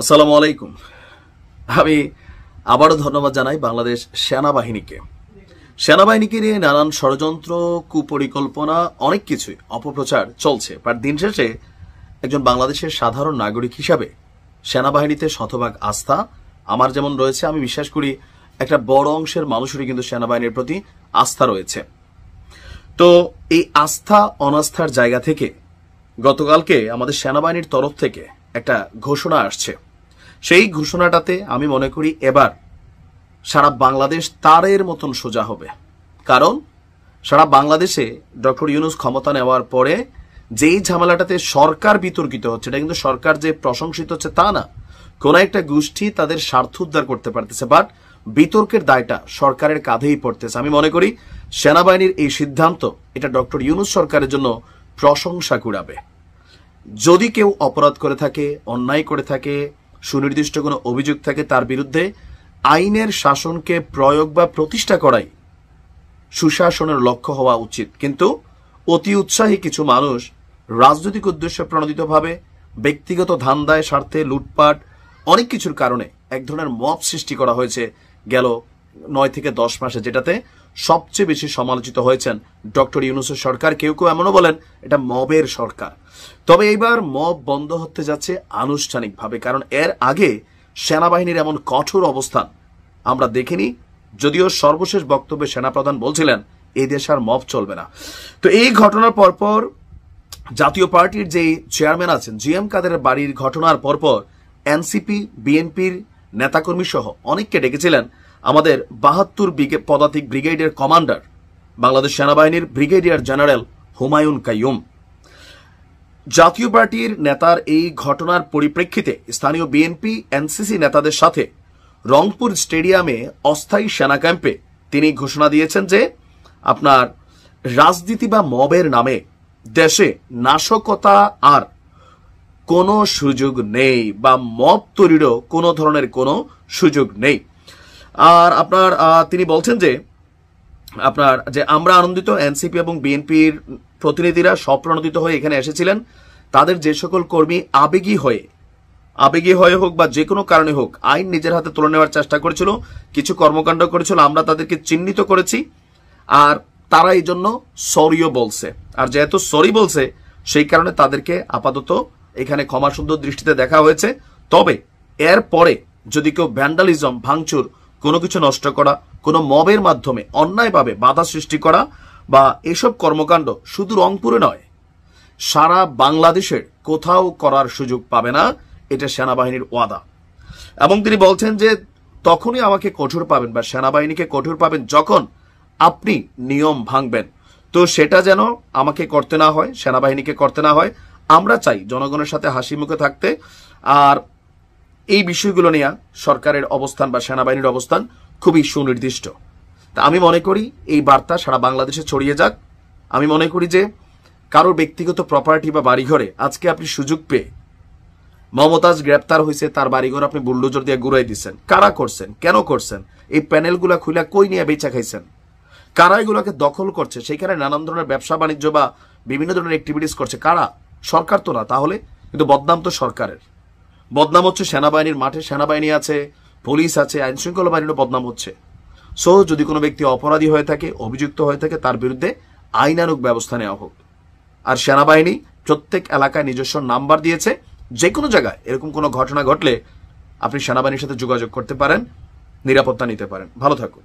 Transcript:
আসসালামু আলাইকুম। আমি আবারও ধন্যবাদ জানাই বাংলাদেশ সেনাবাহিনীকে। সেনাবাহিনীকে নিয়ে নানান ষড়যন্ত্র, কুপরিকল্পনা, অনেক কিছুই অপপ্রচার চলছে। বাট দিন শেষে একজন বাংলাদেশের সাধারণ নাগরিক হিসাবে সেনাবাহিনীতে শতভাগ আস্থা আমার যেমন রয়েছে, আমি বিশ্বাস করি একটা বড় অংশের মানুষেরই কিন্তু সেনাবাহিনীর প্রতি আস্থা রয়েছে। তো এই আস্থা অনাস্থার জায়গা থেকে গতকালকে আমাদের সেনাবাহিনীর তরফ থেকে একটা ঘোষণা আসছে। সেই ঘোষণাটাতে আমি মনে করি এবার সারা বাংলাদেশ তারের মতন সোজা হবে। কারণ সারা বাংলাদেশে ডক্টর ইউনূস ক্ষমতা নেওয়ার পরে যেই ঝামেলাটাতে সরকার বিতর্কিত হচ্ছে, এটা কিন্তু সরকার যে প্রশংসিত হচ্ছে তা না। কোন একটা গোষ্ঠী তাদের স্বার্থ উদ্ধার করতে পারতেছে, বাট বিতর্কের দায়টা সরকারের কাঁধেই পড়তেছে। আমি মনে করি সেনাবাহিনীর এই সিদ্ধান্ত এটা ডক্টর ইউনূস সরকারের জন্য প্রশংসা কুড়াবে। যদি কেউ অপরাধ করে থাকে, অন্যায় করে থাকে, সুনির্দিষ্ট কোনো অভিযোগ থাকে, তার বিরুদ্ধে আইনের শাসনকে প্রয়োগ বা প্রতিষ্ঠা করাই সুশাসনের লক্ষ্য হওয়া উচিত। কিন্তু অতি উৎসাহী কিছু মানুষ রাজনৈতিক উদ্দেশ্যে প্রণোদিতভাবে ব্যক্তিগত ধান্দায়, স্বার্থে, লুটপাট, অনেক কিছুর কারণে এক ধরনের মব সৃষ্টি করা হয়েছে গেল 9 থেকে 10 মাসে, যেটাতে সবচেয়ে বেশি সমালোচিত হয়েছেন ডক্টর ইউনূসের সরকার। কেউ কেউ এমনও বলেন এটা মবের সরকার। তবে এইবার মব বন্ধ হতে যাচ্ছে আনুষ্ঠানিকভাবে, কারণ এর আগে সেনাবাহিনীর এমন কঠোর অবস্থান আমরা দেখিনি। যদিও সর্বশেষ বক্তব্যে সেনাপ্রধান বলছিলেন এই দেশ আর মব চলবে না। তো এই ঘটনার পরপর জাতীয় পার্টির যে চেয়ারম্যান আছেন জিএম কাদেরের বাড়ির ঘটনার পরপর এনসিপি, বিএনপির নেতাকর্মী সহ অনেককে ডেকেছিলেন আমাদের 72 পদাতিক ব্রিগেডের কমান্ডার, বাংলাদেশ সেনাবাহিনীর ব্রিগেডিয়ার জেনারেল হুমায়ুন কাইয়ুম। জাতীয় পার্টির নেতার এই ঘটনার পরিপ্রেক্ষিতে স্থানীয় বিএনপি, এনসিসি নেতাদের সাথে রংপুর স্টেডিয়ামে অস্থায়ী সেনা ক্যাম্পে তিনি ঘোষণা দিয়েছেন যে আপনার রাজনীতি বা মবের নামে দেশে নাশকতা আর কোনো সুযোগ নেই, বা মব তৈরিরও কোনো ধরনের কোনো সুযোগ নেই। আর তিনি বলছেন যে আমরা আনন্দিত, এনসিপি এবং বিএনপির প্রতিনিধিরা স্বপ্রণোদিত হয়ে এখানে এসেছিলেন। তাদের যে সকল কর্মী আবেগী হয়ে হোক বা যে কোনো কারণে হোক আইন নিজের হাতে তুলে নেওয়ার চেষ্টা করেছিল, কিছু কর্মকাণ্ড করেছিল, আমরা তাদেরকে চিহ্নিত করেছি। আর তারা এই জন্য সরিও বলছে। আর যেহেতু সরি বলছে, সেই কারণে তাদেরকে আপাতত এখানে ক্ষমা সুন্দর দৃষ্টিতে দেখা হয়েছে। তবে এর পরে যদি কেউ ভ্যান্ডালিজম, ভাঙচুর, কোনো কিছু নষ্ট করা, কোনো মবের মাধ্যমে অন্যায়ভাবে বাধা সৃষ্টি করা বা এসব কর্মকাণ্ড শুধু রংপুরে নয়, সারা বাংলাদেশের কোথাও করার সুযোগ পাবে না, এটা সেনাবাহিনীর ওয়াদা। এবং তিনি বলছেন যে তখনই আমাকে কঠোর পাবেন বা সেনাবাহিনীকে কঠোর পাবেন যখন আপনি নিয়ম ভাঙবেন। তো সেটা যেন আমাকে করতে না হয়, সেনাবাহিনীকে করতে না হয়। আমরা চাই জনগণের সাথে হাসি মুখে থাকতে। আর এই বিষয়গুলো নিয়ে সরকারের অবস্থান বা সেনাবাহিনীর অবস্থান খুবই সুনির্দিষ্ট। তা আমি মনে করি এই বার্তা সারা বাংলাদেশে ছড়িয়ে যাক। আমি মনে করি যে কারোর ব্যক্তিগত প্রপার্টি বা বাড়িঘরে আজকে আপনি সুযোগ পেয়ে, মমতাজ গ্রেপ্তার হয়েছে, তার বাড়িঘর আপনি বুলডোজার দিয়ে গুড়াই দিচ্ছেন, কারা করছেন, কেন করছেন? এই প্যানেলগুলা খুলে কই নিয়ে বেচা খাইছেন? কারা এগুলোকে দখল করছে? সেখানে নানান ধরনের ব্যবসা বাণিজ্য বা বিভিন্ন ধরনের অ্যাক্টিভিটিস করছে কারা? সরকার তো না। তাহলে কিন্তু বদনাম তো সরকারের। বদনাম হচ্ছে সেনাবাহিনীর। মাঠে সেনাবাহিনী আছে, পুলিশ আছে, আইন শৃঙ্খলা বাহিনীরও বদনাম হচ্ছে। সো যদি কোনো ব্যক্তি অপরাধী হয়ে থাকে, অভিযুক্ত হয়ে থাকে, তার বিরুদ্ধে আইনানুগ ব্যবস্থা নেওয়া হোক। আর সেনাবাহিনী প্রত্যেক এলাকায় নিজস্ব নাম্বার দিয়েছে। যে কোনো জায়গায় এরকম কোনো ঘটনা ঘটলে আপনি সেনাবাহিনীর সাথে যোগাযোগ করতে পারেন, নিরাপত্তা নিতে পারেন। ভালো থাকুন।